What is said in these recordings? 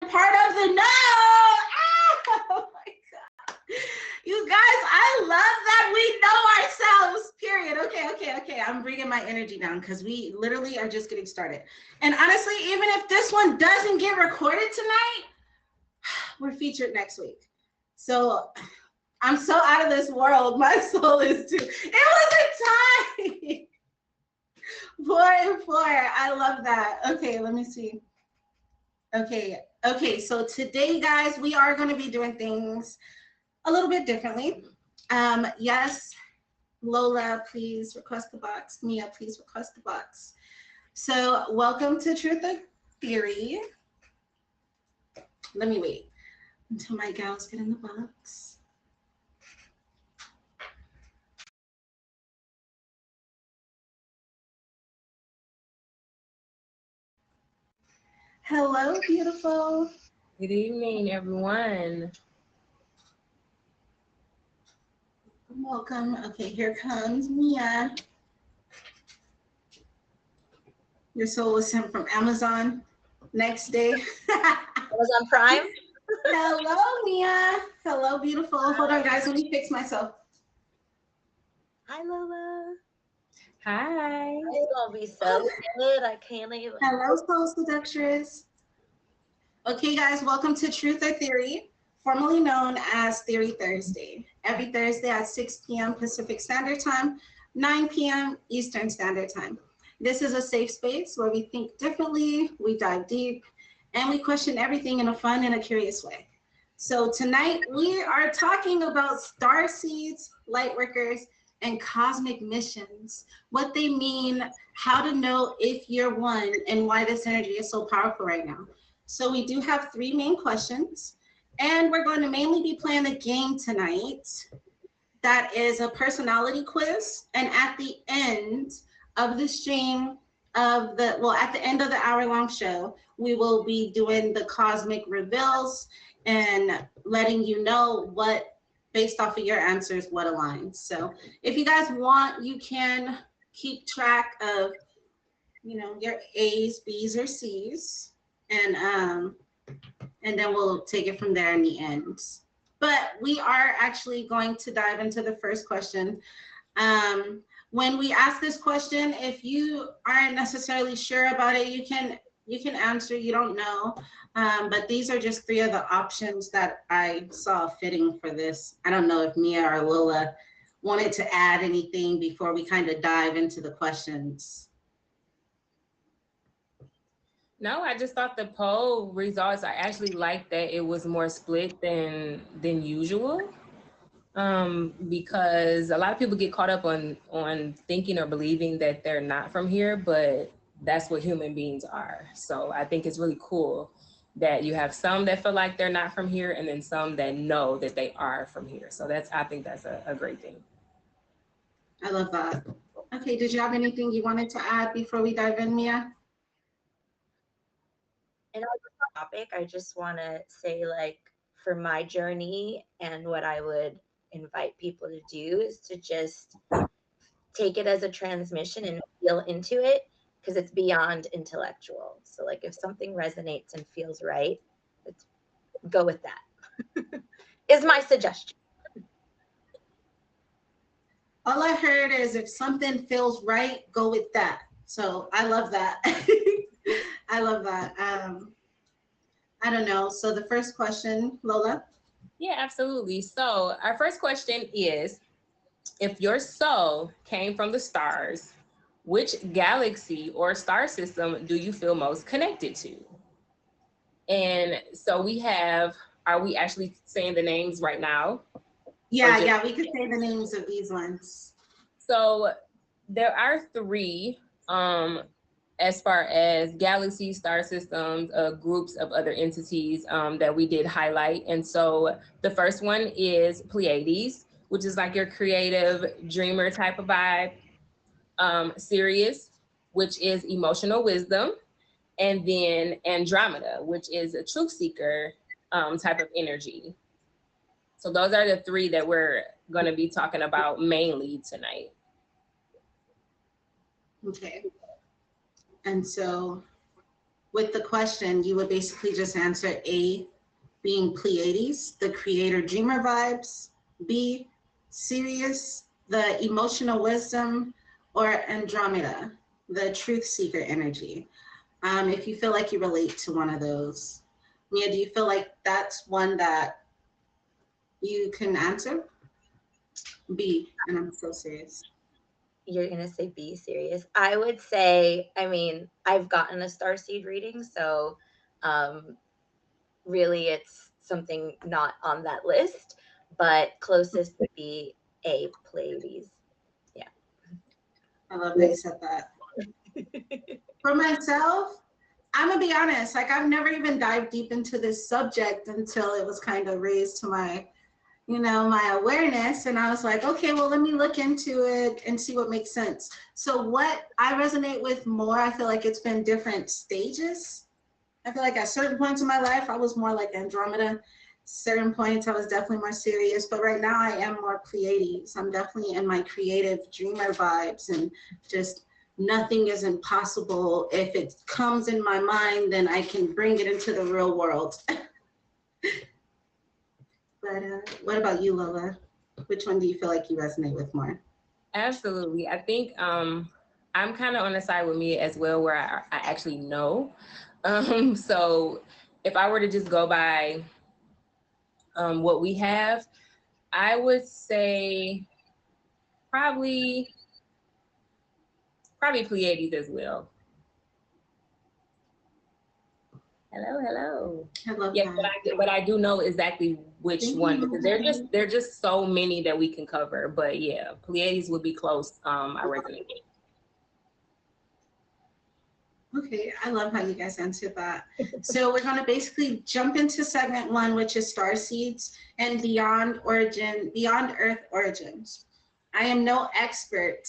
part of the know. Ah, oh my God. You guys, I love that we know ourselves, period. Okay. I'm bringing my energy down because we literally are just getting started. And honestly, even if this one doesn't get recorded tonight, we're featured next week. So I'm so out of this world. My soul is too. It was a tie. 4 and 4. I love that. Okay, let me see. Okay, so today, guys, we are going to be doing things a little bit differently. Yes, Lola, please request the box. Mia, please request the box. So welcome to Truth or Theory. Let me wait until my gals get in the box. Hello, beautiful. Good evening, everyone. Welcome. Okay, here comes Mia. Your soul was sent from Amazon. Next day. Amazon Prime. Hello, Mia. Hello, beautiful. Hold on, guys. Let me fix myself. Hi, Lola. Hi. It's gonna be so good. I can't even. Hello, Soul Seductress. Okay, guys, welcome to Truth or Theory, formerly known as Theory Thursday. Every Thursday at 6 p.m. Pacific Standard Time, 9 p.m. Eastern Standard Time. This is a safe space where we think differently, we dive deep, and we question everything in a fun and a curious way. So tonight we are talking about star seeds, light workers, and cosmic missions, what they mean, how to know if you're one, and why this energy is so powerful right now. So we do have 3 main questions, and we're going to mainly be playing a game tonight that is a personality quiz. And at the end of the stream at the end of the hour-long show, we will be doing the cosmic reveals and letting you know what, based off of your answers, what aligns. So if you guys want, you can keep track of, your A's, B's, or C's, and then we'll take it from there in the end. But we are actually going to dive into the first question. When we ask this question, if you aren't necessarily sure about it, you can answer you don't know. But these are just 3 of the options that I saw fitting for this. I don't know if Mia or Lola wanted to add anything before we kind of dive into the questions. No, I just thought the poll results, I actually liked that it was more split than usual. Because a lot of people get caught up on thinking or believing that they're not from here, but that's what human beings are. So I think it's really cool that you have some that feel like they're not from here and then some that know that they are from here. So I think that's a great thing. I love that. Okay, did you have anything you wanted to add before we dive in, Mia? And on the topic, I just want to say, for my journey and what I would invite people to do is to just take it as a transmission and feel into it, because it's beyond intellectual. So if something resonates and feels right, let's go with that. Is my suggestion. All I heard is if something feels right, go with that. So I love that. I love that. I don't know. So the first question, Lola? Yeah, absolutely. So our first question is, if your soul came from the stars, which galaxy or star system do you feel most connected to? And so we have, are we actually saying the names right now? Yeah, we could say the names of these ones. So there are 3 as far as galaxies, star systems, groups of other entities that we did highlight. And so the first one is Pleiades, which is like your creative dreamer type of vibe. Sirius, which is emotional wisdom. And then Andromeda, which is a truth seeker type of energy. So those are the 3 that we're going to be talking about mainly tonight. Okay. And so with the question, you would basically just answer A, being Pleiades, the creator dreamer vibes, B, Sirius, the emotional wisdom, or Andromeda, the truth seeker energy. If you feel like you relate to one of those. Mia, do you feel like that's one that you can answer? B, and I'm so serious. You're gonna say be serious. I would say, I mean, I've gotten a starseed reading, so really it's something not on that list, but closest would be A, Pleiades. Yeah. I love that you said that. For myself, I'm gonna be honest, like I've never even dived deep into this subject until it was kind of raised to my, my awareness. And I was like, okay, well, let me look into it and see what makes sense. So what I resonate with more, I feel like it's been different stages. I feel like at certain points in my life, I was more like Andromeda. Certain points, I was definitely more serious. But right now, I am more Pleiades. I'm definitely in my creative dreamer vibes, and just nothing is impossible. If it comes in my mind, then I can bring it into the real world. But what about you, Lola? Which one do you feel like you resonate with more? Absolutely. I think I'm kind of on the side with me as well, where I actually know. So if I were to just go by what we have, I would say probably Pleiades as well. Hello. I love Yeah, that. but I do know exactly which Thank one, you. because they're just so many that we can cover. But yeah, Pleiades would be close. I resonate with. Okay, I love how you guys answered that. So we're going to basically jump into segment 1, which is star seeds and beyond Earth origins. I am no expert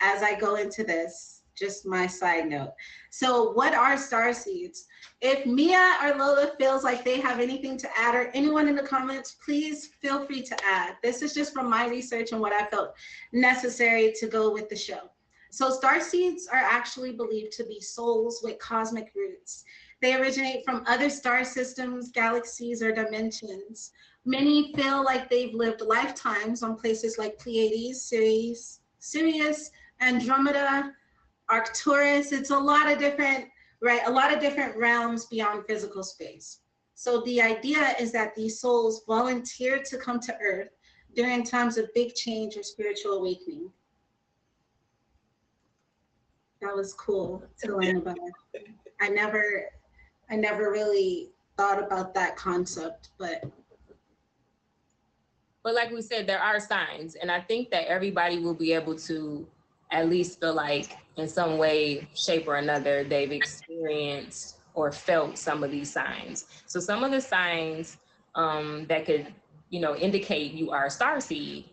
as I go into this, just my side note. So what are star seeds? If Mia or Lola feels like they have anything to add, or anyone in the comments, please feel free to add. This is just from my research and what I felt necessary to go with the show. So star seeds are actually believed to be souls with cosmic roots. They originate from other star systems, galaxies, or dimensions. Many feel like they've lived lifetimes on places like Pleiades, Sirius, Andromeda, Arcturus. It's a lot of different, right? A lot of different realms beyond physical space. So the idea is that these souls volunteer to come to Earth during times of big change or spiritual awakening. That was cool to learn about. I never really thought about that concept, but like we said, there are signs, and I think that everybody will be able to at least feel like in some way, shape, or another, they've experienced or felt some of these signs. So some of the signs that could, indicate you are a starseed.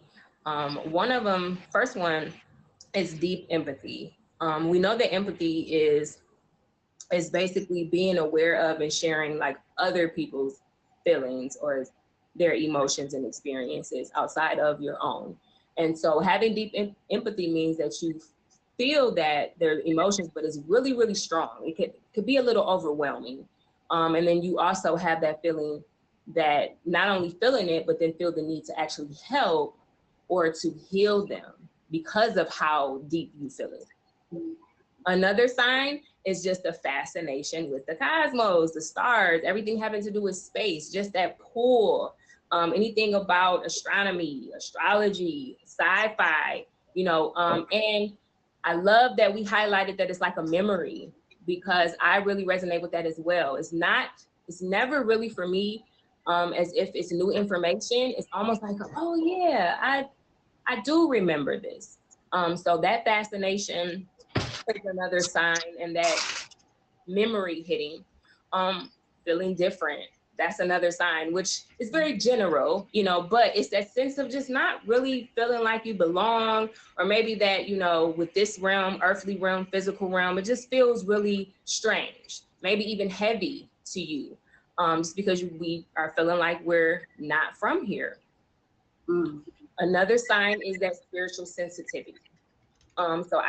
One of them, first one, is deep empathy. We know that empathy is basically being aware of and sharing like other people's feelings or their emotions and experiences outside of your own. And so having deep empathy means that you feel that their emotions, but it's really, really strong. It could be a little overwhelming. And then you also have that feeling that not only feeling it, but then feel the need to actually help or to heal them because of how deep you feel it. Another sign is just a fascination with the cosmos, the stars, everything having to do with space, just that pull. Anything about astronomy, astrology, sci-fi, and I love that we highlighted that it's like a memory, because I really resonate with that as well. It's never really for me as if it's new information. It's almost like, oh yeah, I do remember this. So that fascination is another sign, and that memory hitting, feeling different. That's another sign, which is very general, but it's that sense of just not really feeling like you belong, or maybe that, with this realm, earthly realm, physical realm, it just feels really strange, maybe even heavy to you, just because we are feeling like we're not from here. Another sign is that spiritual sensitivity. So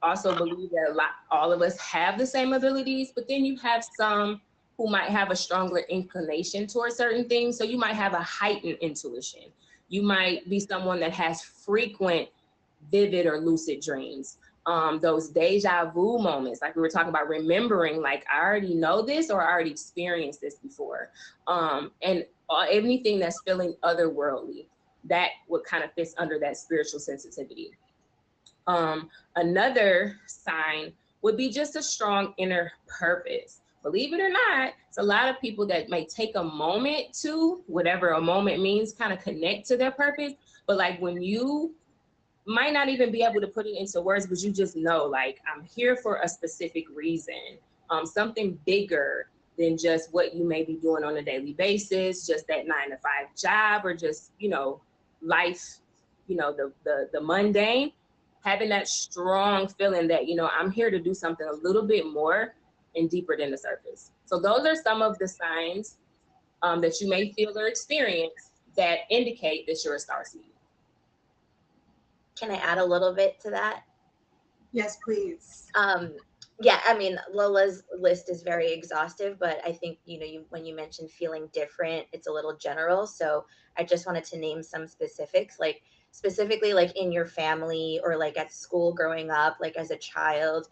also believe that all of us have the same abilities, but then you have some who might have a stronger inclination towards certain things. So you might have a heightened intuition. You might be someone that has frequent, vivid or lucid dreams. Those deja vu moments, like we were talking about, remembering, like, I already know this or I already experienced this before. And anything that's feeling otherworldly, that would kind of fits under that spiritual sensitivity. Another sign would be just a strong inner purpose. Believe it or not, it's a lot of people that may take a moment to, whatever a moment means, kind of connect to their purpose. But like when you might not even be able to put it into words, but you just know, like, I'm here for a specific reason, something bigger than just what you may be doing on a daily basis, just that 9 to 5 job, or just, life, the mundane. Having that strong feeling that, I'm here to do something a little bit more and deeper than the surface. So those are some of the signs that you may feel or experience that indicate that you're a starseed. Can I add a little bit to that? Yes, please. Yeah, I mean, Lola's list is very exhaustive, but I think, when you mentioned feeling different, it's a little general. So I just wanted to name some specifics, like specifically like in your family or like at school growing up, like as a child.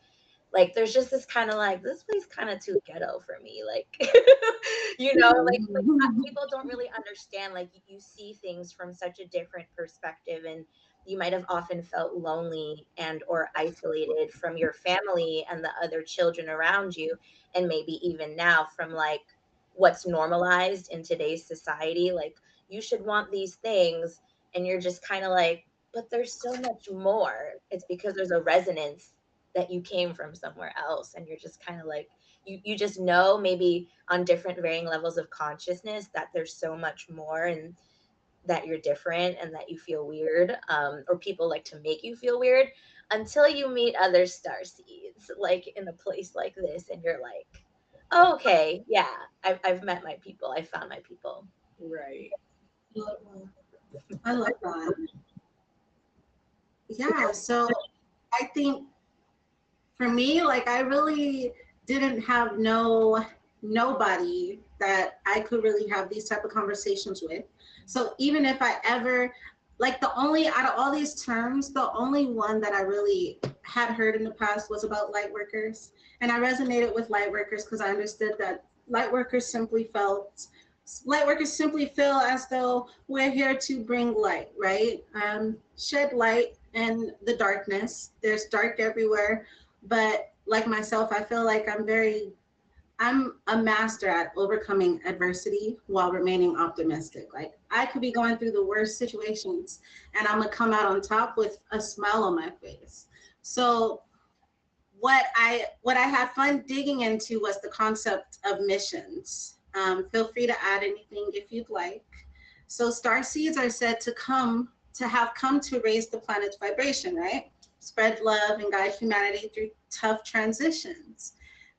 Like there's just this kind of like, this place kind of too ghetto for me. Like, like people don't really understand. Like you see things from such a different perspective, and you might have often felt lonely and or isolated from your family and the other children around you, and maybe even now from like what's normalized in today's society. Like you should want these things, and you're just kind of like, but there's so much more. It's because there's a resonance that you came from somewhere else, and you're just kind of like, you just know, maybe on different varying levels of consciousness, that there's so much more, and that you're different and that you feel weird, or people like to make you feel weird, until you meet other star seeds like in a place like this, and you're like, oh, okay, yeah, I've met my people, I found my people. Right. I love that. Yeah, so I think for me, like, I really didn't have nobody that I could really have these type of conversations with. So even if I ever, like, the only out of all these terms, the only one that I really had heard in the past was about light workers. And I resonated with light workers because I understood that light workers simply feel as though we're here to bring light, right? Shed light in the darkness. There's dark everywhere. But like myself, I feel like I'm a master at overcoming adversity while remaining optimistic. Like I could be going through the worst situations and I'm gonna come out on top with a smile on my face. So what I had fun digging into was the concept of missions. Feel free to add anything if you'd like. So star seeds are said to have come to raise the planet's vibration, right? Spread love and guide humanity through tough transitions.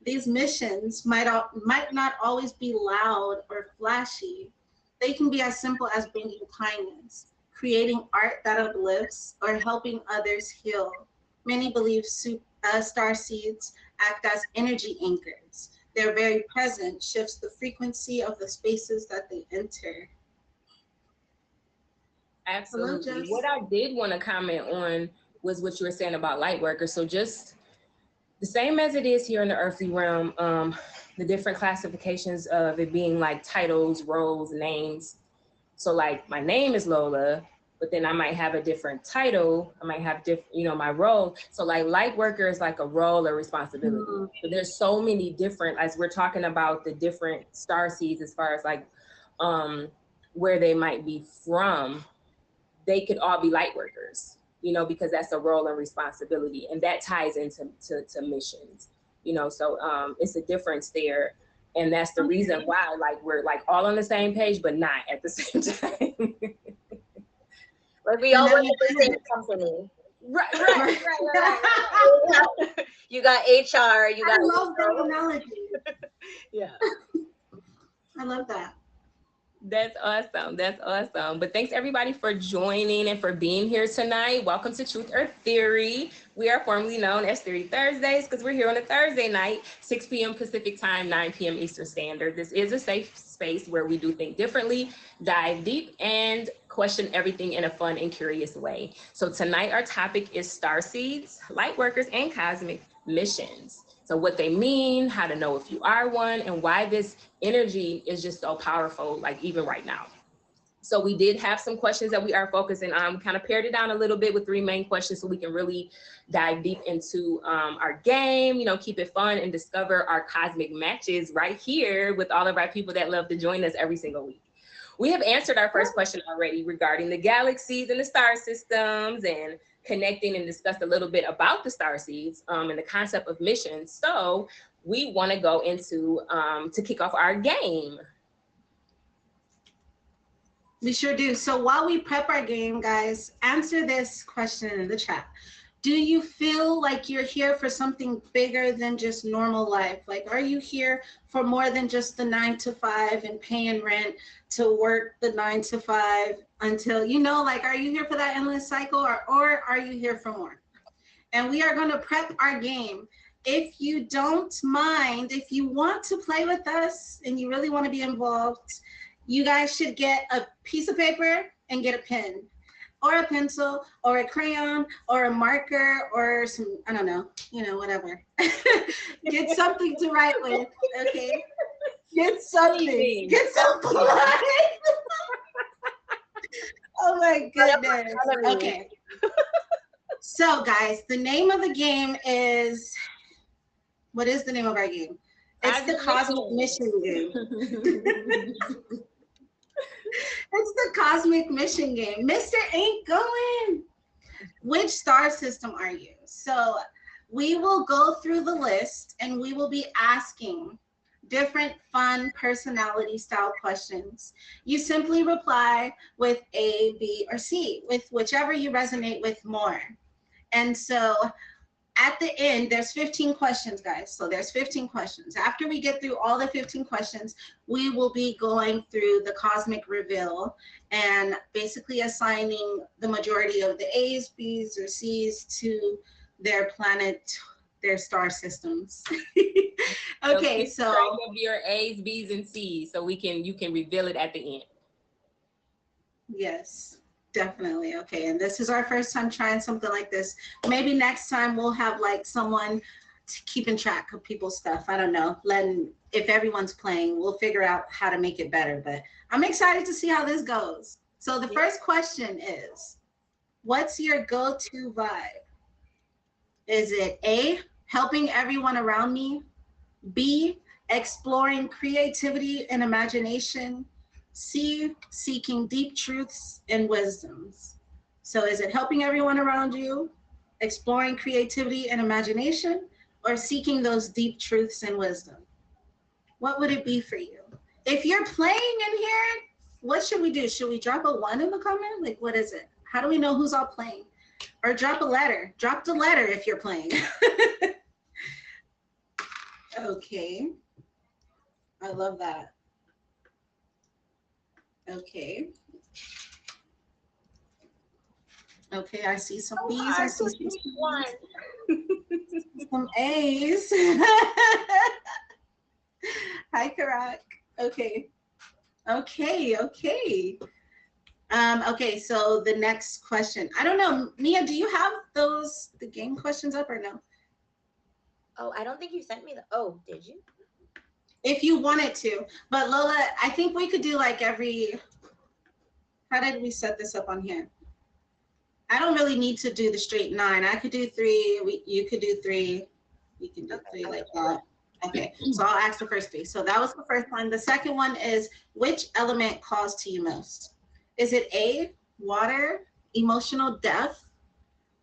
These missions might not always be loud or flashy. They can be as simple as bringing kindness, creating art that uplifts, or helping others heal. Many believe star seeds act as energy anchors. Their very presence shifts the frequency of the spaces that they enter. Absolutely. Hello, Jess. What I did want to comment on was what you were saying about light workers. So just the same as it is here in the earthly realm, the different classifications of it being like titles, roles, names. So like my name is Lola, but then I might have a different title. I might have my role. So like light worker is like a role or responsibility. So there's so many different, as we're talking about the different star seeds, as far as like where they might be from, they could all be light workers, because that's a role and responsibility. And that ties into missions, so it's a difference there. And that's the reason why, like, we're like all on the same page, but not at the same time. Like we all work at the same company. Right. You got HR, you got. I love that analogy. Yeah. I love that. That's awesome. That's awesome. But thanks everybody for joining and for being here tonight. Welcome to Truth or Theory. We are formerly known as Theory Thursdays because we're here on a Thursday night, 6 p.m. Pacific time, 9 p.m. Eastern Standard. This is a safe space where we do think differently, dive deep, and question everything in a fun and curious way. So tonight our topic is starseeds, light workers, and cosmic missions. So what they mean, how to know if you are one, and why this energy is just so powerful, like even right now. So we did have some questions that we are focusing on. We kind of pared it down a little bit with 3 main questions so we can really dive deep into our game, you know, keep it fun and discover our cosmic matches right here with all of our people that love to join us every single week. We have answered our first question already regarding the galaxies and the star systems and connecting and discussed a little bit about the starseeds and the concept of missions. So we want to go into to kick off our game. We sure do. So while we prep our game, guys, answer this question in the chat. Do you feel like you're here for something bigger than just normal life? Like, are you here for more than just the 9 to 5 and paying rent to work the 9 to 5 until, you know, like, are you here for that endless cycle or are you here for more? And we are going to prep our game. If you don't mind, if you want to play with us and you really want to be involved, you guys should get a piece of paper and get a pen or a pencil or a crayon or a marker or some, I don't know, you know, whatever. Get something to write with, okay? Get something. Get some blood. Oh my goodness. Okay. So guys, the name of the game is, what is the name of our game? It's the Cosmic Mission game. It's the Cosmic Mission game. Mr. Ain't Going. Which star system are you? So we will go through the list and we will be asking different fun personality style questions. You simply reply with A, B, or C, with whichever you resonate with more. And so at the end, there's 15 questions, guys. So there's 15 questions. After we get through all the 15 questions, we will be going through the cosmic reveal and basically assigning the majority of the A's, B's, or C's to their planet, their star systems. Okay, so your A's, B's, and C's so you can reveal it at the end. Yes. Definitely. Okay. And this is our first time trying something like this. Maybe next time we'll have like someone keeping track of people's stuff. I don't know. If everyone's playing, we'll figure out how to make it better. But I'm excited to see how this goes. So the first question is, what's your go-to vibe? Is it A, helping everyone around me? B, exploring creativity and imagination? C, seeking deep truths and wisdoms. So is it helping everyone around you, exploring creativity and imagination, or seeking those deep truths and wisdom? What would it be for you? If you're playing in here, what should we do? Should we drop a 1 in the comment? Like, what is it? How do we know who's all playing? Or drop a letter. Drop the letter if you're playing. Okay. I love that. Okay. Okay, I see some B's. I see some A's. Hi, Karak. Okay. Okay. Okay, so the next question. I don't know, Mia, do you have the game questions up or no? Oh, I don't think you sent me oh, did you? If you wanted to, but Lola, I think we could do like how did we set this up on here? I don't really need to do the straight 9. I could do 3, you could do 3, we can do 3 like that. Okay, so I'll ask the first 3. So that was the first one. The second one is, which element calls to you most? Is it A, water, emotional depth,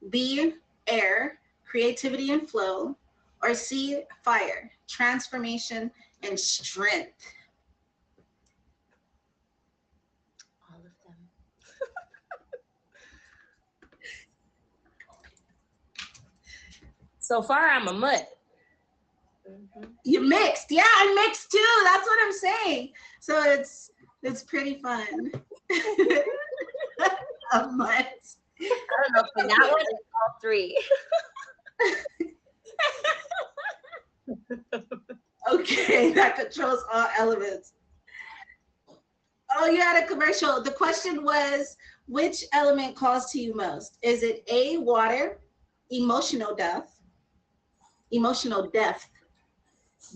B, air, creativity and flow, or C, fire, transformation and strength? All of them. So far, I'm a mutt. You mixed. Yeah, I'm mixed too. That's what I'm saying. So it's It's pretty fun. A month. I don't know for that one, it's all three. Okay, that controls all elements. Oh, you had a commercial. The question was, which element calls to you most? Is it A, water, emotional depth,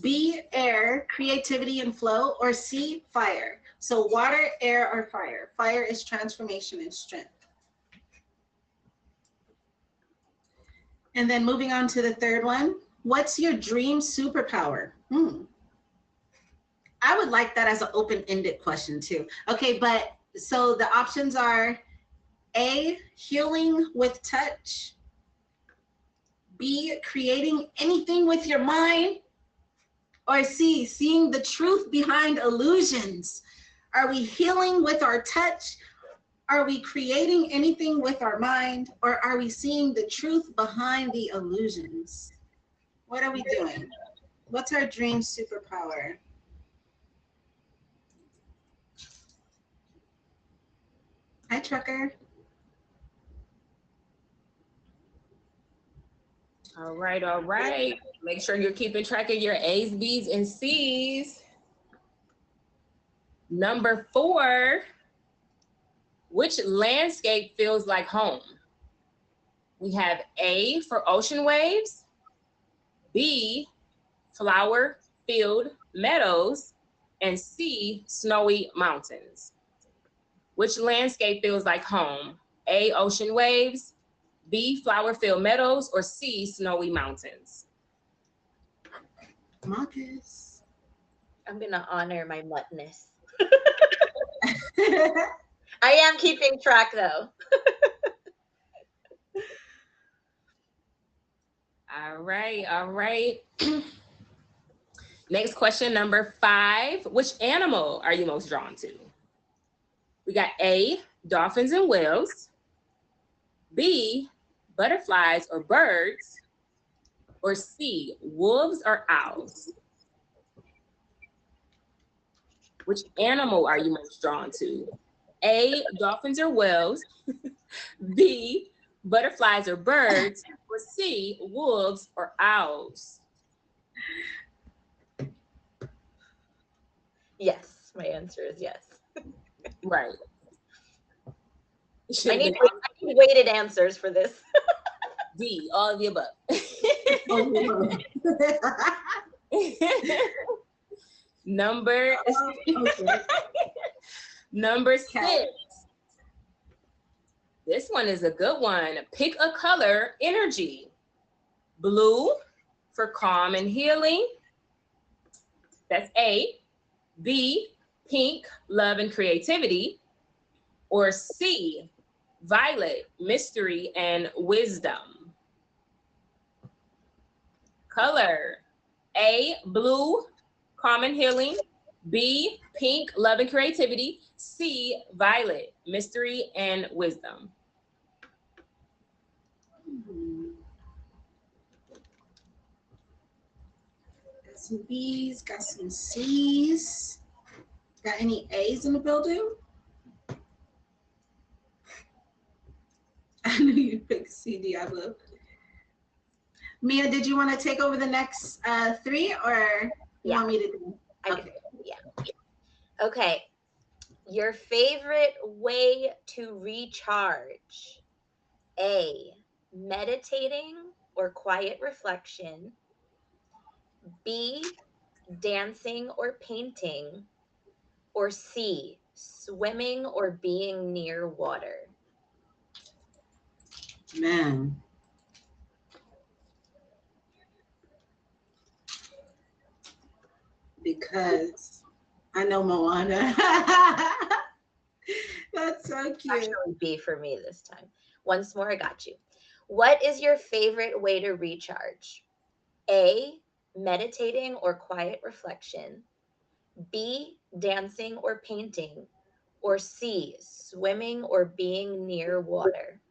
B, air, creativity and flow, or C, fire? So water, air, or fire. Fire is transformation and strength. And then moving on to the third one, what's your dream superpower? I would like that as an open-ended question too. Okay, but so the options are A, healing with touch, B, creating anything with your mind, or C, seeing the truth behind illusions. Are we healing with our touch? Are we creating anything with our mind, or are we seeing the truth behind the illusions? What are we doing? What's our dream superpower? Hi, Trucker. All right, all right. Make sure you're keeping track of your A's, B's, and C's. Number 4, which landscape feels like home? We have A for ocean waves, B, flower-filled meadows, and C, snowy mountains. Which landscape feels like home? A, ocean waves, B, flower-filled meadows, or C, snowy mountains? Marcus. I'm gonna honor my muttness. I am keeping track though. All right, all right. Next question, number 5. Which animal are you most drawn to? We got A, dolphins and whales, B, butterflies or birds, or C, wolves or owls? Which animal are you most drawn to? A, dolphins or whales, B, butterflies or birds, or C, wolves or owls? Yes, my answer is yes. Right. I need weighted answers for this. D, all of the above. Number number 6. This one is a good one. Pick a color, energy. Blue for calm and healing. That's A. B, pink, love and creativity. Or C, violet, mystery and wisdom. Color. A, blue, calm and healing. B, pink, love and creativity. C, violet, mystery and wisdom. Got some B's, got some C's. Got any A's in the building? I knew you'd pick C, Diablo. Mia, did you want to take over the next 3 or you want me to do? Okay. Okay. Your favorite way to recharge? A, meditating or quiet reflection. B, dancing or painting. Or C, swimming or being near water. Man. Because I know Moana. That's so cute. Actually, B for me this time. Once more, I got you. What is your favorite way to recharge? A, meditating or quiet reflection. B, dancing or painting. Or C, swimming or being near water.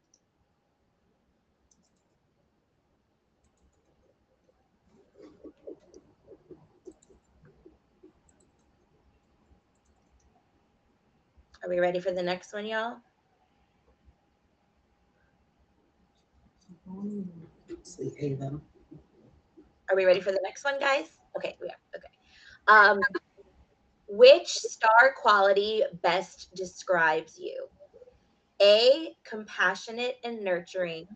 Are we ready for the next one, y'all? Mostly A them. Are we ready for the next one, guys? Okay, we are. Okay. Which star quality best describes you? A, compassionate and nurturing.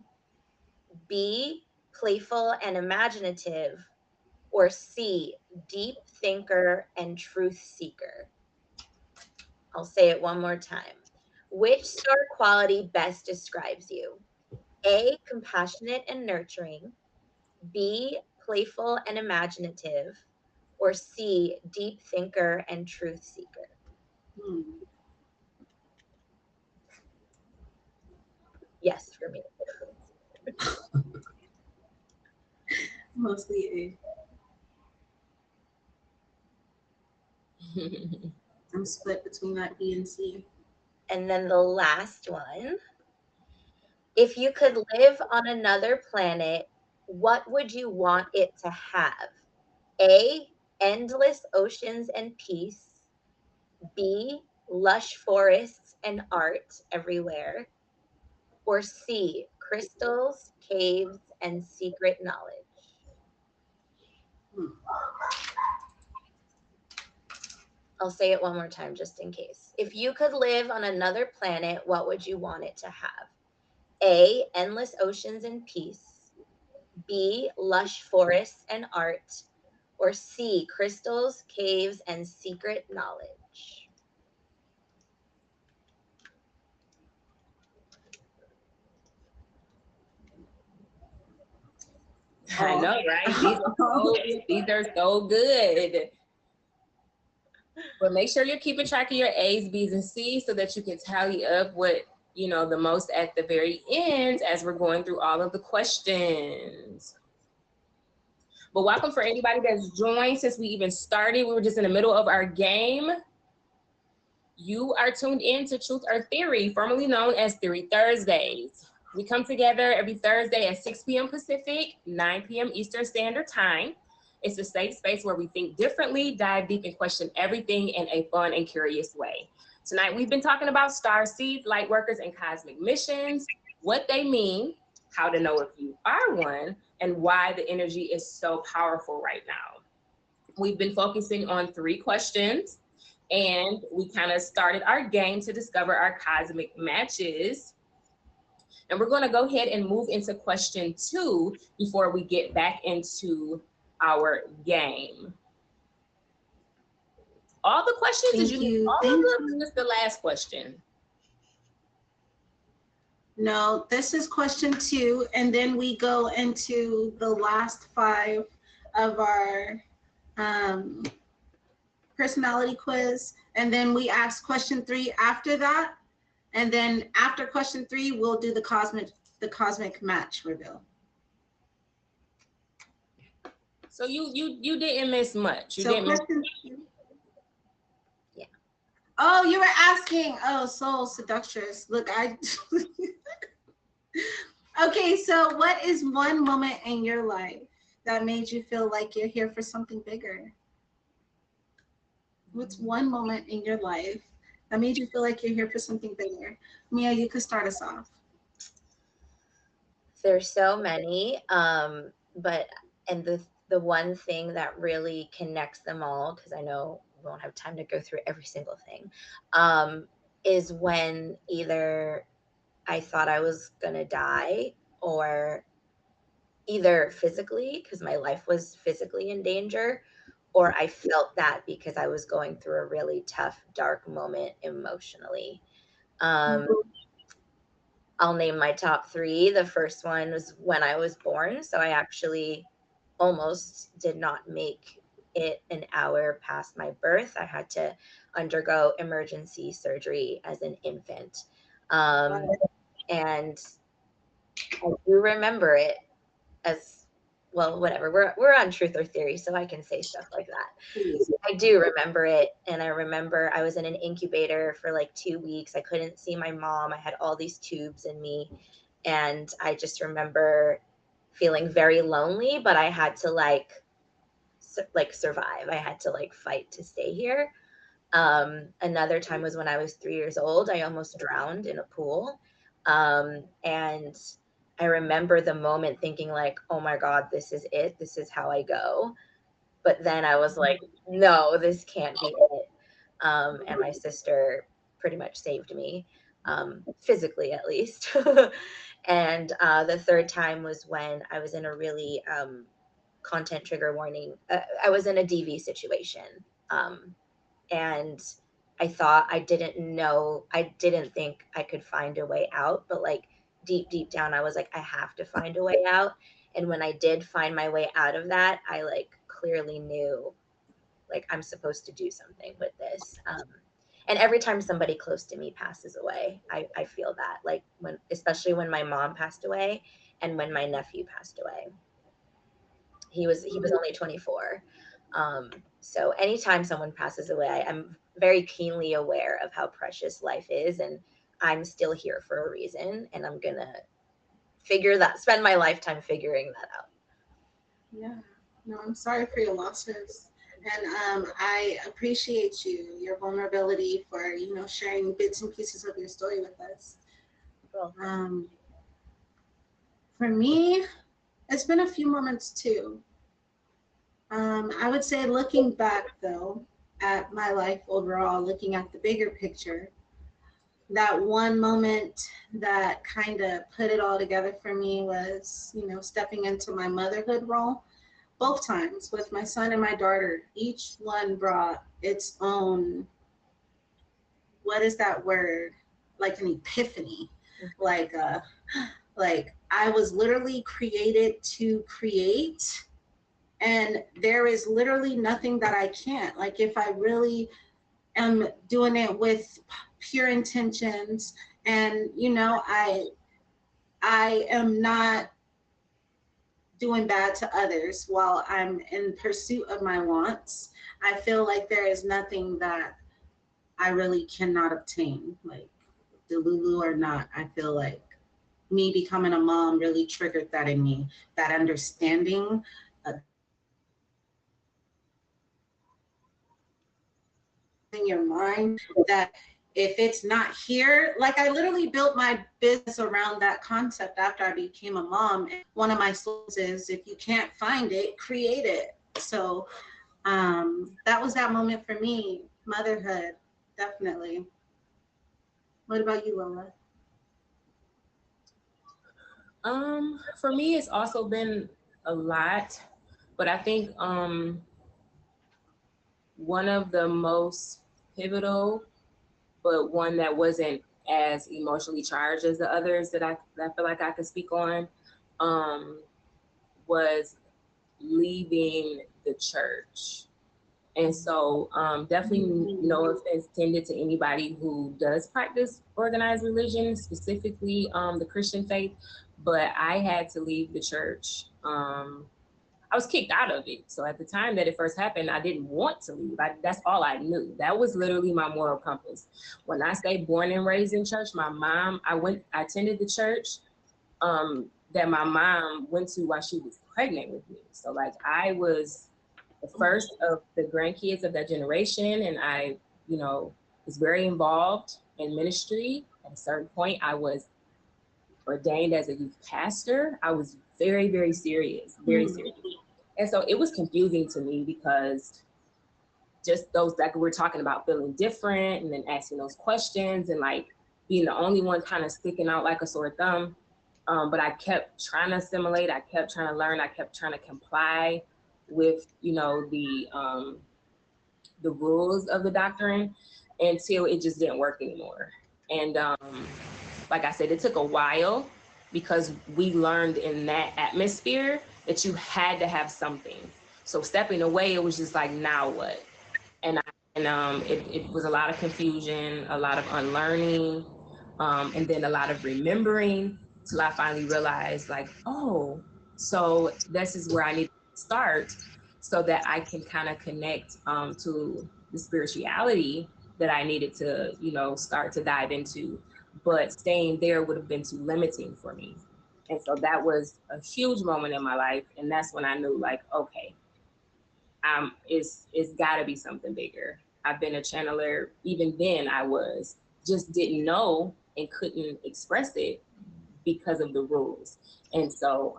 B, playful and imaginative. Or C, deep thinker and truth seeker. I'll say it one more time. Which star quality best describes you? A, compassionate and nurturing. B, playful and imaginative. Or C, deep thinker and truth seeker. Yes, for me. Mostly A. I'm split between that B and C. And then the last one. If you could live on another planet, what would you want it to have? A, endless oceans and peace. B, lush forests and art everywhere. Or C, crystals, caves, and secret knowledge. I'll say it one more time just in case. If you could live on another planet, what would you want it to have? A, endless oceans and peace. B, lush forests and art. Or C, crystals, caves, and secret knowledge. I know, right? These are so good. But make sure you're keeping track of your A's, B's, and C's so that you can tally up what, you know, the most at the very end as we're going through all of the questions. But welcome for anybody that's joined since we even started. We were just in the middle of our game. You are tuned in to Truth or Theory, formerly known as Theory Thursdays. We come together every Thursday at 6 p.m. Pacific, 9 p.m. Eastern Standard Time. It's a safe space where we think differently, dive deep, and question everything in a fun and curious way. Tonight, we've been talking about star seeds, light workers, and cosmic missions, what they mean, how to know if you are one, and why the energy is so powerful right now. We've been focusing on 3 questions, and we kind of started our game to discover our cosmic matches. And we're going to go ahead and move into question 2 before we get back into our game. All the questions, Thank did you you. all Thank of you. them? This is the last question. No, this is question 2, and then we go into the last 5 of our personality quiz, and then we ask question 3 after that, and then after question 3, we'll do the cosmic match reveal. So you didn't miss much. You So didn't miss. Yeah. Oh, you were asking. Oh, soul seductress. Look, Okay, so what is one moment in your life that made you feel like you're here for something bigger? What's one moment in your life that made you feel like you're here for something bigger? Mia, you could start us off. There's so many, but the one thing that really connects them all, because I know we won't have time to go through every single thing, is when either I thought I was gonna die, or either physically, because my life was physically in danger, or I felt that because I was going through a really tough, dark moment emotionally. I'll name my top 3. The first one was when I was born. So I actually almost did not make it an hour past my birth. I had to undergo emergency surgery as an infant. And I do remember it as well, whatever. We're on Truth or Theory, so I can say stuff like that. I do remember it. And I remember I was in an incubator for like 2 weeks. I couldn't see my mom. I had all these tubes in me. And I just remember feeling very lonely, but I had to like survive. I had to like fight to stay here. Another time was when I was 3 years old. I almost drowned in a pool. And I remember the moment thinking like, oh my God, this is it. This is how I go. But then I was like, no, this can't be it. And my sister pretty much saved me, physically at least. And the third time was when I was in a really content trigger warning. I was in a DV situation. And I didn't think I could find a way out, but like deep down, I was like, I have to find a way out. And when I did find my way out of that, I like clearly knew like I'm supposed to do something with this. And every time somebody close to me passes away, I feel that, like especially when my mom passed away and when my nephew passed away. He was only 24. So anytime someone passes away, I'm very keenly aware of how precious life is, and I'm still here for a reason, and I'm gonna spend my lifetime figuring that out. Yeah, no, I'm sorry for your losses. And I appreciate your vulnerability for, sharing bits and pieces of your story with us. Cool. For me, it's been a few moments too. I would say looking back though at my life overall, looking at the bigger picture, that one moment that kind of put it all together for me was, stepping into my motherhood role. Both times with my son and my daughter, each one brought its own, what is that word? Like an epiphany. Like I was literally created to create, and there is literally nothing that I can't. Like if I really am doing it with pure intentions, and I am not doing bad to others while I'm in pursuit of my wants, I feel like there is nothing that I really cannot obtain. Like Delulu or not, I feel like me becoming a mom really triggered that in me, that understanding. In your mind that if it's not here, like I literally built my business around that concept after I became a mom. And one of my slogans is, if you can't find it, create it. So that was that moment for me, motherhood, definitely. What about you, Lola? For me, it's also been a lot, but I think one of the most pivotal, but one that wasn't as emotionally charged as the others that I feel like I could speak on, was leaving the church. And so definitely no offense intended to anybody who does practice organized religion, specifically the Christian faith, but I had to leave the church. I was kicked out of it. So at the time that it first happened, I didn't want to leave. That's all I knew. That was literally my moral compass. When I say born and raised in church, I attended the church that my mom went to while she was pregnant with me. So like I was the first of the grandkids of that generation, and I, was very involved in ministry. At a certain point, I was ordained as a youth pastor. I was very, very serious, very serious. And so it was confusing to me because just those that we're talking about feeling different and then asking those questions and like being the only one kind of sticking out like a sore thumb. But I kept trying to assimilate. I kept trying to learn. I kept trying to comply with, the rules of the doctrine until it just didn't work anymore. And like I said, it took a while because we learned in that atmosphere that you had to have something. So stepping away, it was just like, now what? And it was a lot of confusion, a lot of unlearning, and then a lot of remembering till I finally realized like, oh, so this is where I need to start so that I can kind of connect to the spirituality that I needed to, start to dive into. But staying there would have been too limiting for me. And so that was a huge moment in my life. And that's when I knew like, okay, it's got to be something bigger. I've been a channeler. Even then, I was just didn't know and couldn't express it because of the rules. And so,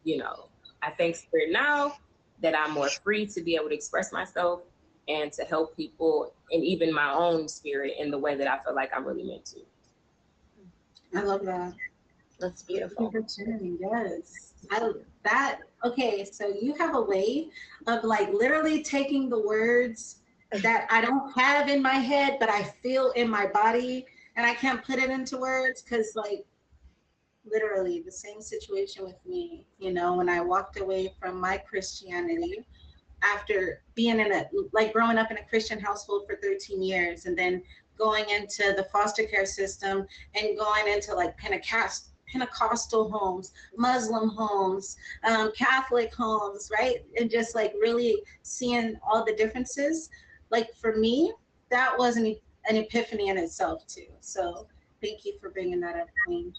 you know, I thank Spirit now that I'm more free to be able to express myself and to help people, and even my own spirit in the way that I feel like I'm really meant to. I love that. That's beautiful. Yes. Okay, so you have a way of like literally taking the words that I don't have in my head, but I feel in my body, and I can't put it into words because, like, literally the same situation with me, you know, when I walked away from my Christianity after being in a, like, growing up in a Christian household for 13 years and then going into the foster care system and going into like Pentecostal homes, Muslim homes, Catholic homes, right? And just like really seeing all the differences. Like for me, that was an epiphany in itself too. So thank you for bringing that up, Queen.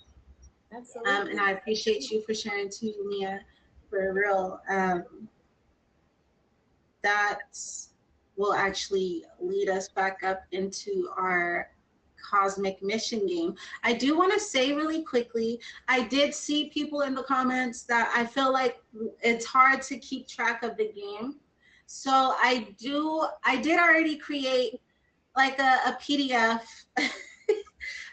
Absolutely. And I appreciate you for sharing too, Mia, for real. That will actually lead us back up into our cosmic mission game. I do want to say really quickly, I did see people in the comments that I feel like it's hard to keep track of the game. So I did already create like a PDF.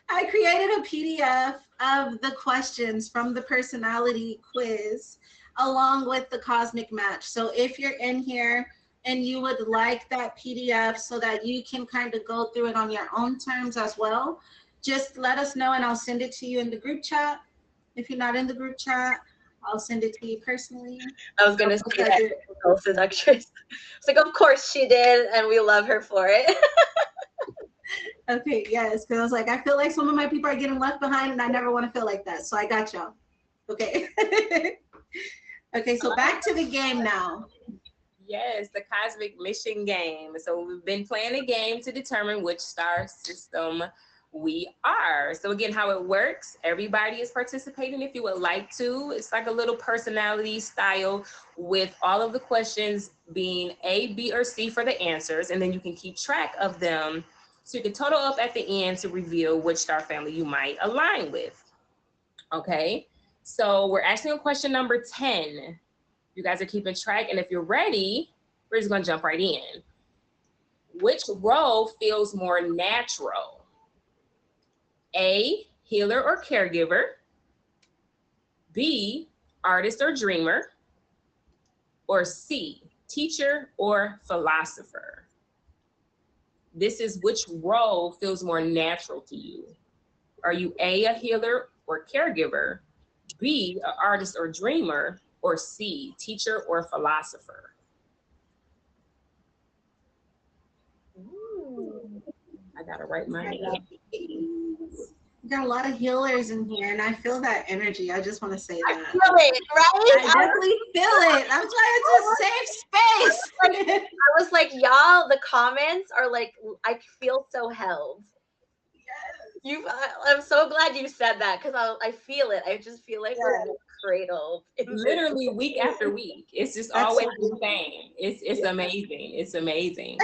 I created a PDF of the questions from the personality quiz along with the cosmic match. So if you're in here and you would like that PDF so that you can kind of go through it on your own terms as well, just let us know and I'll send it to you in the group chat. If you're not in the group chat, I'll send it to you personally. I was gonna say that girl seductress. It's like, of course she did, and we love her for it. Okay, yes, because I was like, I feel like some of my people are getting left behind, and I never want to feel like that. So I got y'all. Okay. Okay, so back to the game now. Yes, the cosmic mission game. So we've been playing a game to determine which star system we are. So again, how it works, everybody is participating if you would like to. It's like a little personality style with all of the questions being A, B, or C for the answers, and then you can keep track of them. So you can total up at the end to reveal which star family you might align with. Okay, so we're asking a question number 10. You guys are keeping track, and if you're ready, we're just gonna jump right in. Which role feels more natural? A, healer or caregiver. B, artist or dreamer. Or C, teacher or philosopher. This is which role feels more natural to you. Are you A, a healer or caregiver, B, an artist or dreamer, or C, teacher or philosopher? I gotta write my name. We got a lot of healers in here, and I feel that energy. I just want to say that. I feel it, right? I definitely feel it. That's why it's a safe space. I was like, y'all, the comments are like, I feel so held. Yes. I'm so glad you said that because I feel it. I just feel like we're cradled. Literally week after week. It's just always the same. It's amazing. It's amazing.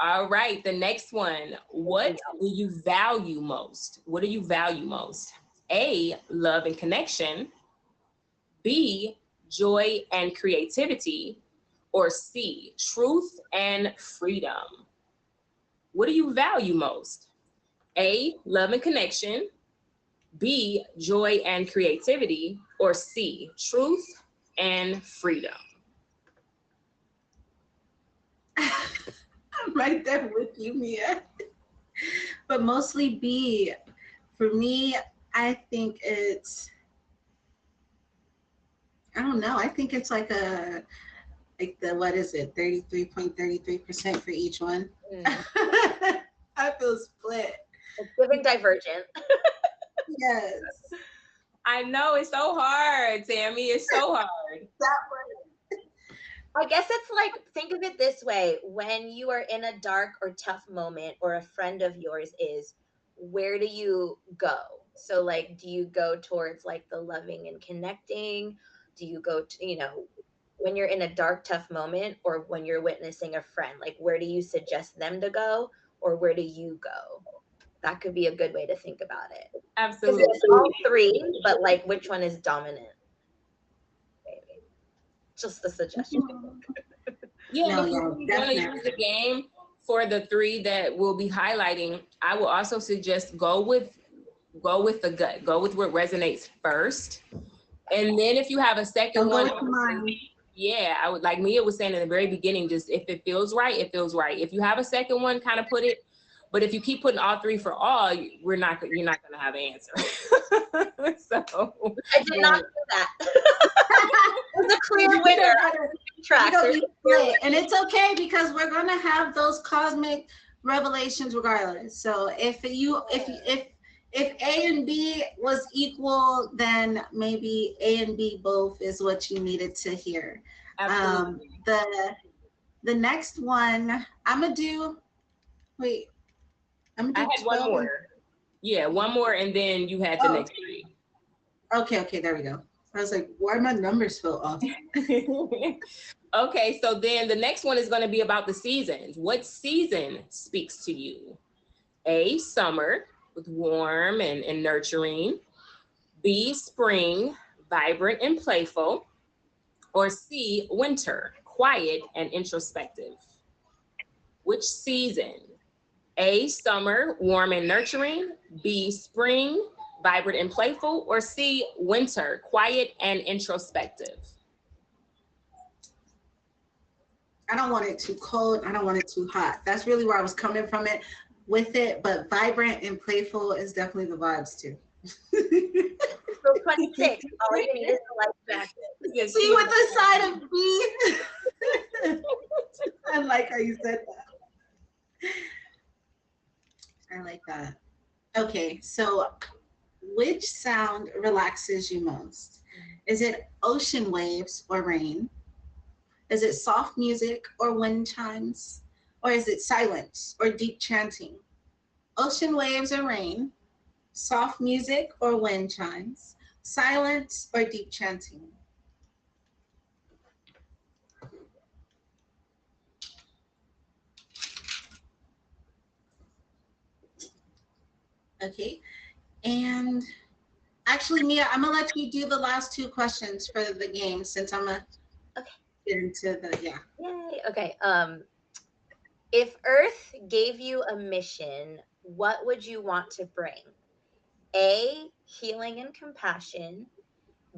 All right, the next one. What do you value most? What do you value most? A, love and connection. B, joy and creativity. Or C, truth and freedom. What do you value most? A, love and connection. B, joy and creativity. Or C, truth and freedom. I'm right there with you, Mia. But mostly B. For me, I think it's, I don't know. I think it's like what is it, 33.33% for each one. I feel split. It's giving Divergent. Yes. I know, it's so hard, Tammy. It's so hard. I guess it's like, think of it this way. When you are in a dark or tough moment, or a friend of yours is, where do you go? So like, do you go towards like the loving and connecting? Do you go to, when you're in a dark, tough moment, or when you're witnessing a friend, like where do you suggest them to go, or where do you go? That could be a good way to think about it. Because Absolutely. it's all three, but like which one is dominant? Maybe. Just a suggestion. Yeah, No, if yeah, you're going to definitely. use the game for the three that we'll be highlighting, I will also suggest go with the gut. Go with what resonates first. And then if you have a second Don't go one, with mine. yeah, I would, like Mia was saying in the very beginning, just if it feels right, it feels right. If you have a second one, kind of put it. But if you keep putting all three for all, you're not going to have an answer. So I did not do that. It's a clear winner. Track. And it's okay because we're gonna have those cosmic revelations regardless. So if A and B was equal, then maybe A and B both is what you needed to hear. absolutely. The next one I'm gonna do. Wait, I'm I gonna do had one 12. more. Yeah, one more, and then you had the next three. Okay, there we go. I was like, why are my numbers so off? Okay, so then the next one is going to be about the seasons. What season speaks to you? A, summer, with warm and nurturing. B, spring, vibrant and playful. Or C, winter, quiet and introspective. Which season? A, summer, warm and nurturing. B, spring, vibrant and playful. Or C, winter, quiet and introspective. I don't want it too cold. I don't want it too hot. That's really where I was coming from it with it. But vibrant and playful is definitely the vibes too. So 26. All you need is a life jacket. See with the side of B. I like how you said that. I like that. Okay, so which sound relaxes you most? Is it ocean waves or rain? Is it soft music or wind chimes? Or is it silence or deep chanting? Ocean waves or rain? Soft music or wind chimes? Silence or deep chanting? Okay, and actually, Mia, I'm gonna let you do the last two questions for the game since I'm gonna get into the, yeah. Yay. Okay. If Earth gave you a mission, what would you want to bring? A, healing and compassion.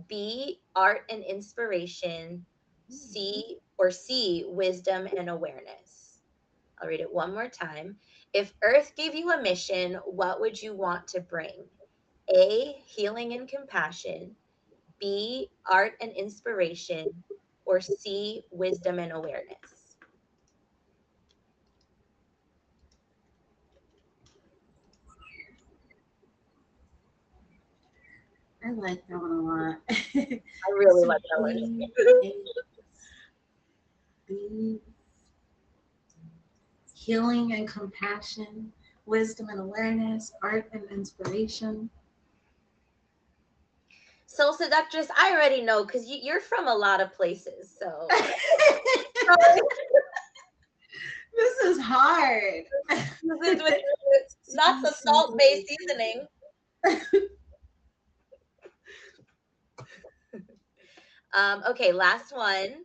B, art and inspiration. C, wisdom and awareness. I'll read it one more time. If Earth gave you a mission, what would you want to bring? A, healing and compassion. B, art and inspiration. Or C, wisdom and awareness. I like that one a lot. I really like that one. Healing and compassion, wisdom and awareness, art and inspiration. So, Seductress, I already know because you're from a lot of places. So this is hard. Lots of salt-based seasoning. Okay, last one.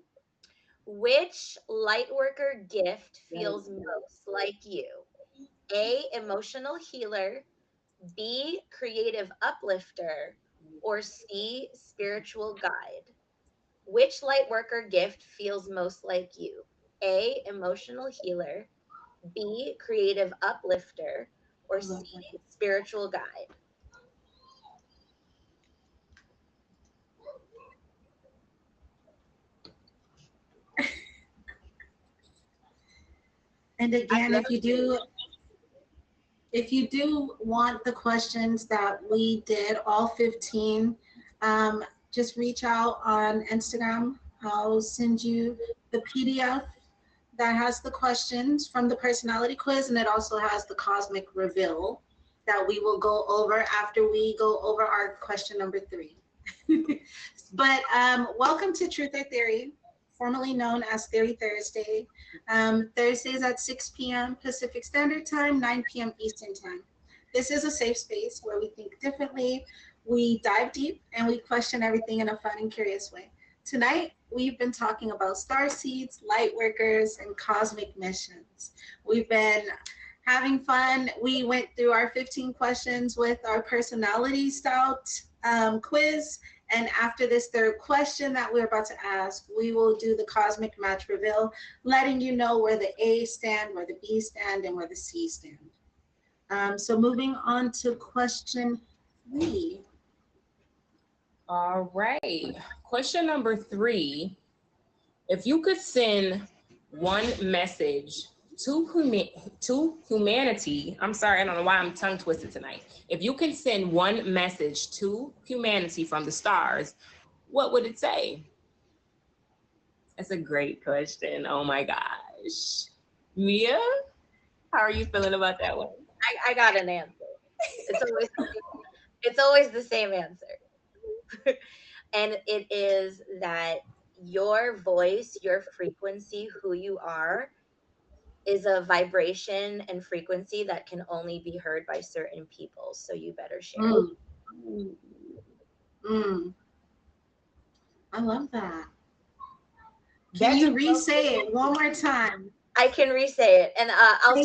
Which lightworker gift feels most like you? A, emotional healer. B, creative uplifter. Or C, spiritual guide. Which lightworker gift feels most like you? A, emotional healer. B, creative uplifter. Or C, spiritual guide. And again, if you do want the questions that we did, all 15, just reach out on Instagram. I'll send you the PDF that has the questions from the personality quiz, and it also has the cosmic reveal that we will go over after we go over our question number 3. But welcome to Truth or Theory. formerly known as Theory Thursday. Thursdays at 6 p.m. Pacific Standard Time, 9 p.m. Eastern Time. This is a safe space where we think differently, we dive deep, and we question everything in a fun and curious way. Tonight, we've been talking about star seeds, light workers, and cosmic missions. We've been having fun. We went through our 15 questions with our personality stout quiz. And after this third question that we're about to ask, we will do the cosmic match reveal, letting you know where the A stand, where the B stand, and where the C stand. So moving on to question 3. All right. Question number 3. If you could send one message to humanity, I'm sorry, I don't know why I'm tongue twisted tonight. If you can send one message to humanity from the stars, what would it say? That's a great question. Oh my gosh. Mia, how are you feeling about that one? I got an answer. It's always the same answer. And it is that your voice, your frequency, who you are, is a vibration and frequency that can only be heard by certain people. So you better share it. I love that. Can you re-say it one more time? I can re-say it. And I'll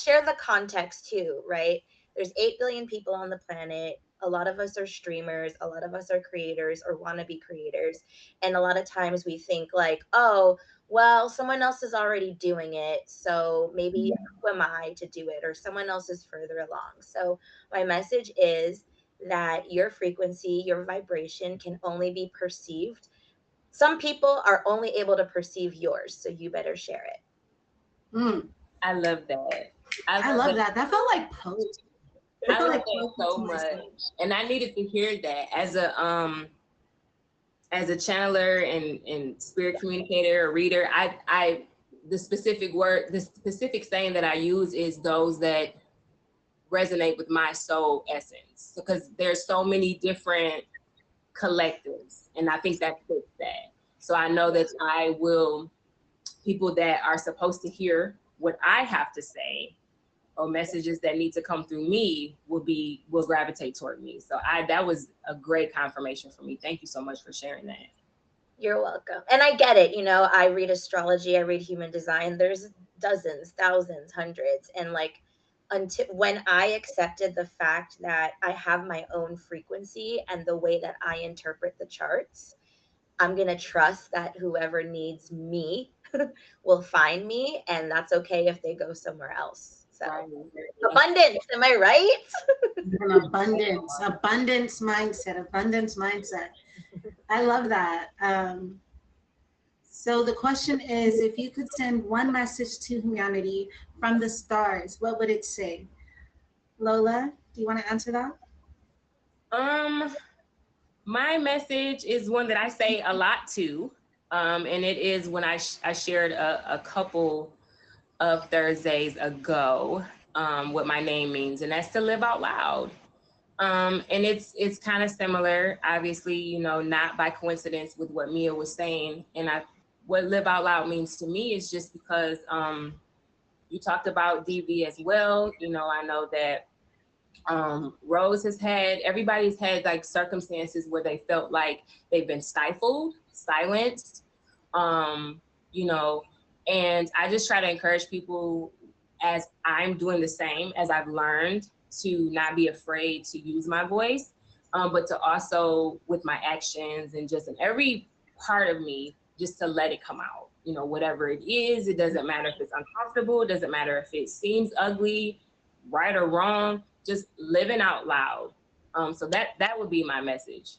share the context too, right? There's 8 billion people on the planet. A lot of us are streamers. A lot of us are creators or want to be creators. And a lot of times we think like, oh, well, someone else is already doing it. So maybe who am I to do it? Or someone else is further along. So my message is that your frequency, your vibration can only be perceived. Some people are only able to perceive yours. So you better share it. I love that. I love that. That felt like poetry. I love that so much, and I needed to hear that as a channeler and spirit communicator or reader. The specific saying that I use is those that resonate with my soul essence, because there's so many different collectives, and I think that fits that. So I know that people that are supposed to hear what I have to say, or messages that need to come through me, will gravitate toward me. So that was a great confirmation for me. Thank you so much for sharing that. You're welcome. And I get it. I read astrology, I read human design. There's dozens, thousands, hundreds. And like, until when I accepted the fact that I have my own frequency and the way that I interpret the charts, I'm going to trust that whoever needs me will find me. And that's okay if they go somewhere else. So abundance, am I right? Abundance mindset. I love that. So the question is, if you could send one message to humanity from the stars, what would it say? Lola, do you want to answer that? My message is one that I say a lot too. And it is when I shared a couple of Thursdays ago what my name means, and that's to live out loud. And it's kind of similar, obviously, not by coincidence with what Mia was saying. And what live out loud means to me is just because you talked about DV as well. I know that Rose everybody's had like circumstances where they felt like they've been stifled, silenced, and I just try to encourage people, as I'm doing the same, as I've learned, to not be afraid to use my voice, but to also, with my actions and just in every part of me, just to let it come out. Whatever it is, it doesn't matter if it's uncomfortable, it doesn't matter if it seems ugly, right or wrong, just living out loud. So that would be my message.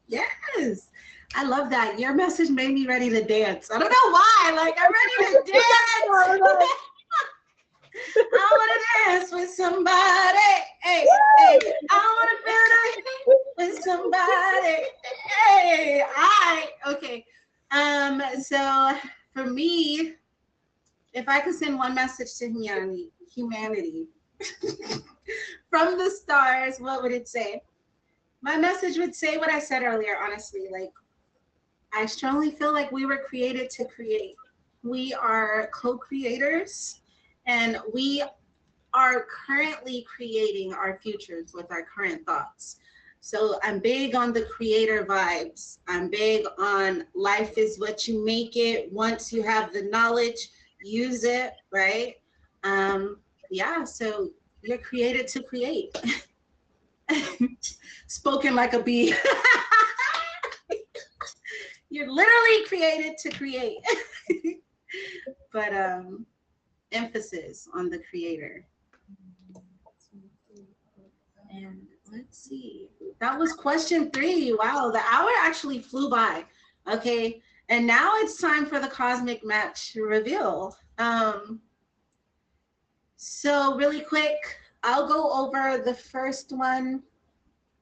Yes. I love that. Your message made me ready to dance. I don't know why. Like, I'm ready to dance. I want to dance with somebody. Hey, hey. I want to feel the heat with somebody. Hey, okay. So for me, if I could send one message to humanity from the stars, what would it say? My message would say what I said earlier, honestly. Like, I strongly feel like we were created to create. We are co-creators, and we are currently creating our futures with our current thoughts. So I'm big on the creator vibes. I'm big on life is what you make it. Once you have the knowledge, use it, right? Yeah, so you're created to create. Spoken like a bee. You're literally created to create. But emphasis on the creator. And let's see. That was question 3. Wow, the hour actually flew by. Okay, and now it's time for the cosmic match reveal. So really quick, I'll go over the first one.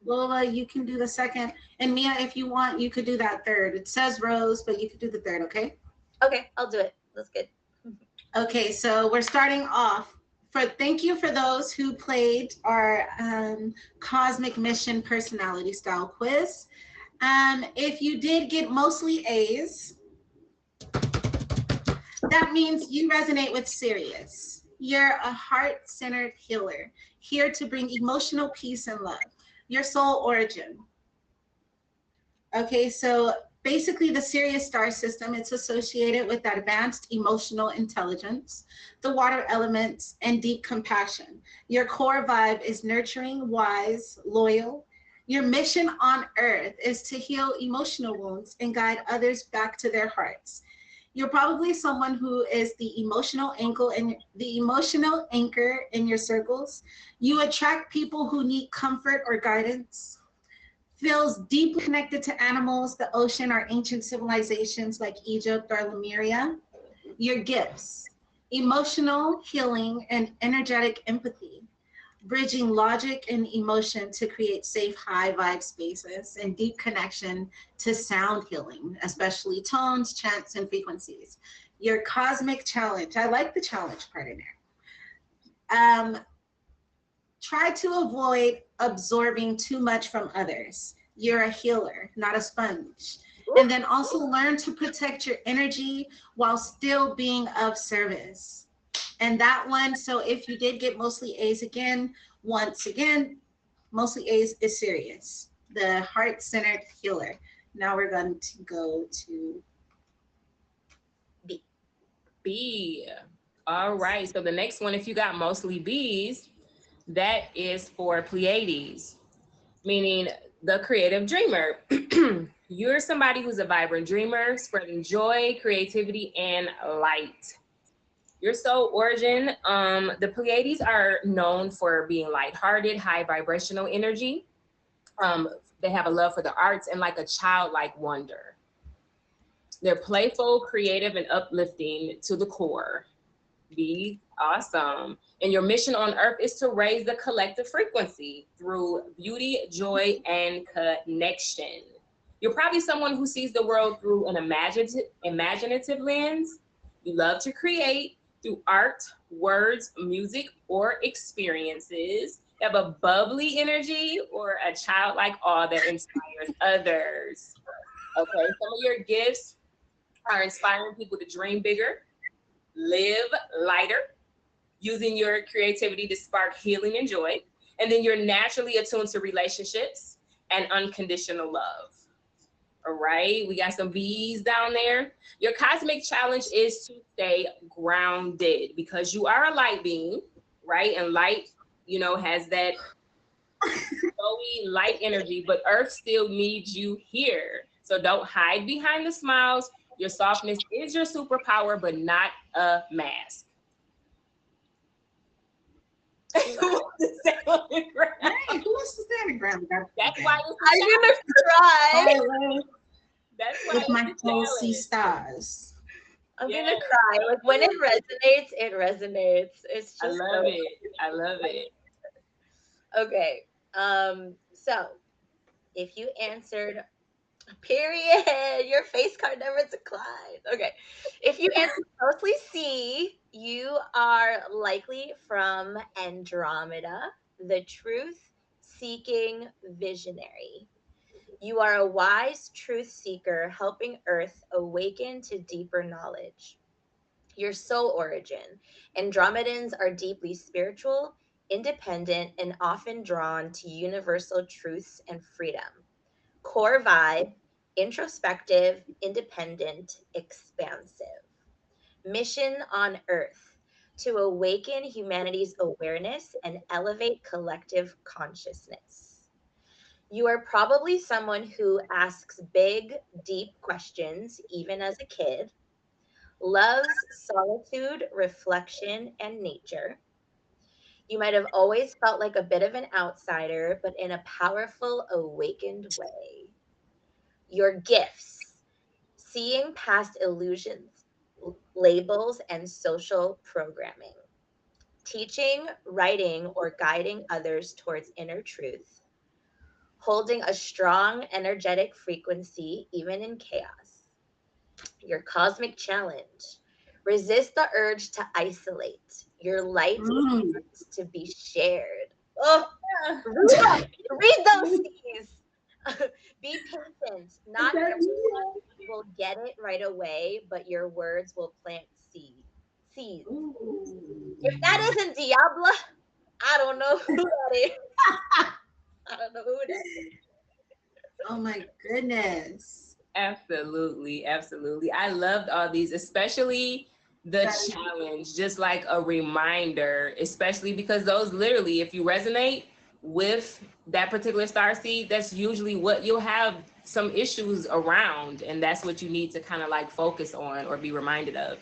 Lola, you can do the second. And Mia, if you want, you could do that third. It says Rose, but you could do the third, okay? Okay, I'll do it. That's good. Okay, so we're starting off. Thank you for those who played our Cosmic Mission personality style quiz. If you did get mostly A's, that means you resonate with Sirius. You're a heart-centered healer, here to bring emotional peace and love. Your soul origin. Okay, so basically the Sirius star system, it's associated with advanced emotional intelligence, the water elements, and deep compassion. Your core vibe is nurturing, wise, loyal. Your mission on Earth is to heal emotional wounds and guide others back to their hearts. You're probably someone who is the emotional anchor in your circles. You attract people who need comfort or guidance. Feels deeply connected to animals, the ocean, or ancient civilizations like Egypt or Lemuria. Your gifts: emotional healing and energetic empathy, bridging logic and emotion to create safe, high vibe spaces, and deep connection to sound healing, especially tones, chants, and frequencies. Your cosmic challenge. I like the challenge part in there. Try to avoid absorbing too much from others. You're a healer, not a sponge. And then also learn to protect your energy while still being of service. And that one, so if you did get mostly A's again, once again, mostly A's is Sirius, the heart-centered healer. Now we're going to go to B. All right, so the next one, if you got mostly B's, that is for Pleiades, meaning the creative dreamer. You're somebody who's a vibrant dreamer, spreading joy, creativity, and light. Your soul origin, the Pleiades are known for being lighthearted, high vibrational energy. They have a love for the arts and like a childlike wonder. They're playful, creative, and uplifting to the core. Be awesome. And your mission on Earth is to raise the collective frequency through beauty, joy, and connection. You're probably someone who sees the world through an imaginative lens. You love to create through art, words, music, or experiences. You have a bubbly energy or a childlike awe that inspires others. Okay, some of your gifts are inspiring people to dream bigger, live lighter, using your creativity to spark healing and joy. And then you're naturally attuned to relationships and unconditional love. All right, we got some B's down there. Your cosmic challenge is to stay grounded because you are a light being, right? And light, has that glowy light energy, but Earth still needs you here. So don't hide behind the smiles. Your softness is your superpower, but not a mask. Who wants to stay on the ground? Hey, who wants to stay on the ground? That's why I'm gonna cry. That's why With my it's a whole sea challenge. stars. I'm gonna cry. Like when it resonates, it resonates. It's just I love it. I love it. Okay. So if you answered period, your face card never declined. Okay. If you answered mostly C, you are likely from Andromeda, the truth seeking visionary. You are a wise truth seeker helping Earth awaken to deeper knowledge. Your soul origin. Andromedans are deeply spiritual, independent, and often drawn to universal truths and freedom. Core vibe, introspective, independent, expansive. Mission on Earth, to awaken humanity's awareness and elevate collective consciousness. You are probably someone who asks big, deep questions, even as a kid, loves solitude, reflection, and nature. You might have always felt like a bit of an outsider, but in a powerful, awakened way. Your gifts, seeing past illusions, labels, and social programming, teaching, writing, or guiding others towards inner truth, holding a strong, energetic frequency, even in chaos. Your cosmic challenge, resist the urge to isolate. Your light wants to be shared. Oh, Ruba, read those keys. Be patient. Not everyone will get it right away, but your words will plant seeds. If that isn't Diablo, I don't know who that is. I don't know who that is. Oh my goodness. Absolutely, absolutely. I loved all these, especially the challenge, just like a reminder, especially because those literally, if you resonate with that particular star seed, that's usually what you'll have some issues around, and that's what you need to kind of like focus on or be reminded of.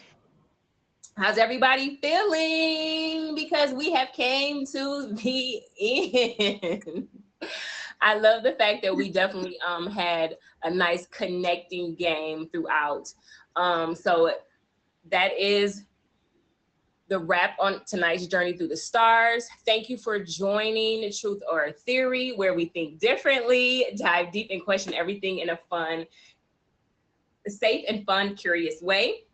How's everybody feeling? Because we have came to the end. I love the fact that we definitely had a nice connecting game throughout. So that is the wrap on tonight's journey through the stars. Thank you for joining Truth or Theory, where we think differently, dive deep, and question everything in a fun, safe and fun, curious way.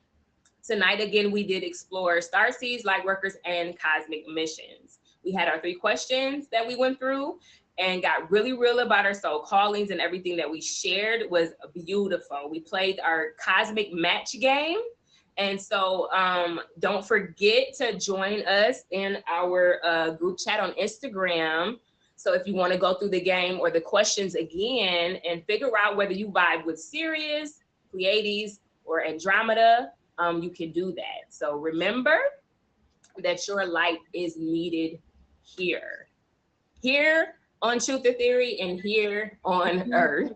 Tonight, again, we did explore starseeds, light workers, and cosmic missions. We had our 3 questions that we went through and got really real about our soul callings, and everything that we shared was beautiful. We played our cosmic match game. And so don't forget to join us in our group chat on Instagram. So if you want to go through the game or the questions again and figure out whether you vibe with Sirius, Pleiades, or Andromeda, you can do that. So remember that your light is needed here on Truth or Theory and here on Earth.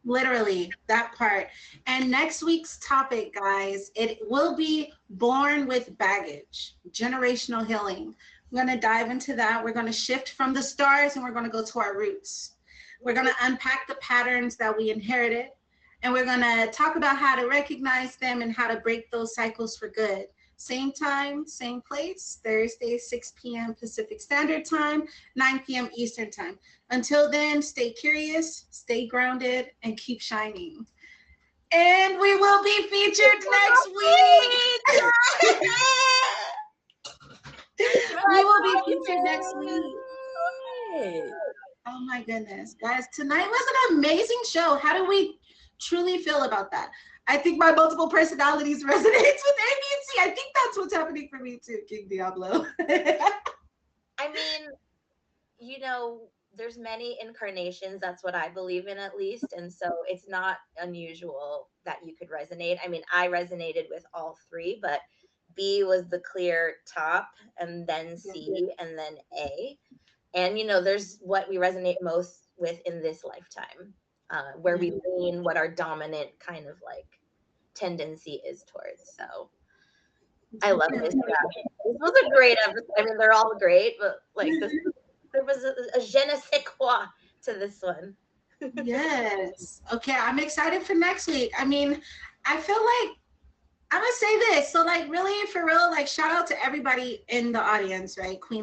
Literally, that part. And next week's topic, guys, it will be Born with Baggage, generational healing. We're going to dive into that. We're going to shift from the stars and we're going to go to our roots. We're going to unpack the patterns that we inherited, and we're going to talk about how to recognize them and how to break those cycles for good. Same time, same place, Thursday, 6 p.m. Pacific Standard Time, 9 p.m. Eastern Time. Until then, stay curious, stay grounded, and keep shining. And we will be featured next week. We will be featured next week. Oh my goodness, guys, tonight was an amazing show. How do we truly feel about that? I think my multiple personalities resonates with ABC. I think that's what's happening for me too, King Diablo. I mean, you know, there's many incarnations. That's what I believe in, at least. And so it's not unusual that you could resonate. I mean, I resonated with all 3, but B was the clear top, and then C, and then A. And, you know, there's what we resonate most with in this lifetime, where we lean, what our dominant kind of like tendency is towards. So I love this. This was a great episode. I mean, they're all great, but like this, there was a je ne sais quoi to this one. Yes. Okay, I'm excited for next week. I mean, I feel like I'm gonna say this. So like really for real, like shout out to everybody in the audience, right? Queen